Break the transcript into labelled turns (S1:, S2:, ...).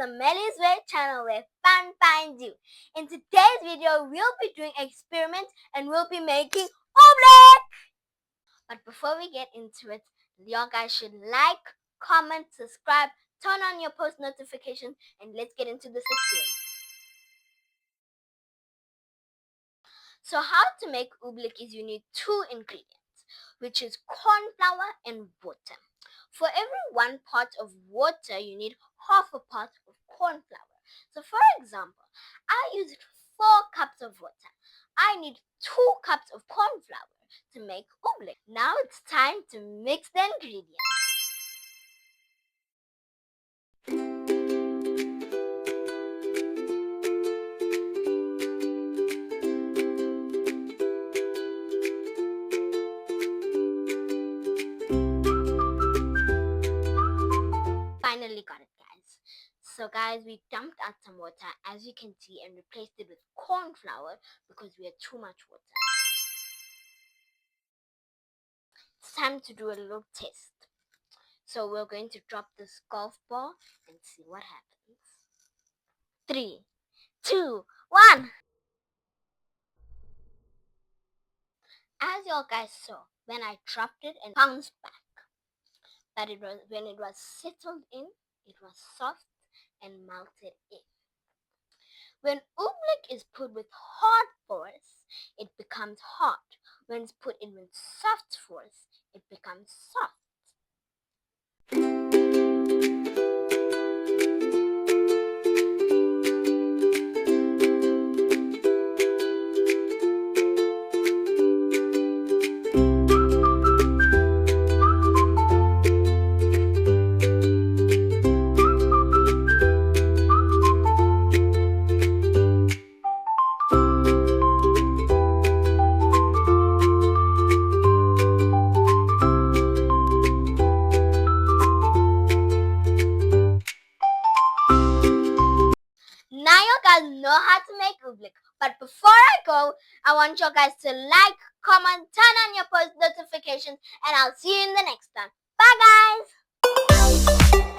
S1: Melly's Way channel where fun finds you. In today's video, we'll be doing experiments and we'll be making Oobleck! But before we get into it, you guys should like, comment, subscribe, turn on your post notifications, and let's get into this experiment. So how to make Oobleck is you need 2 ingredients, which is corn flour and water. For every 1 pot of water, you need half a pot of corn flour. So for example, I used 4 cups of water. I need 2 cups of corn flour to make Oobleck. Now it's time to mix the ingredients. Finally got it, guys. So guys, we dumped out some water, as you can see, and replaced it with corn flour because we had too much water. It's time to do a little test. So we're going to drop this golf ball and see what happens. 3, 2, 1. As you guys saw, when I dropped it and bounced back, but when it was settled in, it was soft and melted in. When Oobleck is put with hard force, it becomes hard. When it's put in with soft force, it becomes soft. Now you guys know how to make Oobleck. But before I go, I want you guys to like, comment, turn on your post notifications, and I'll see you in the next time. Bye guys!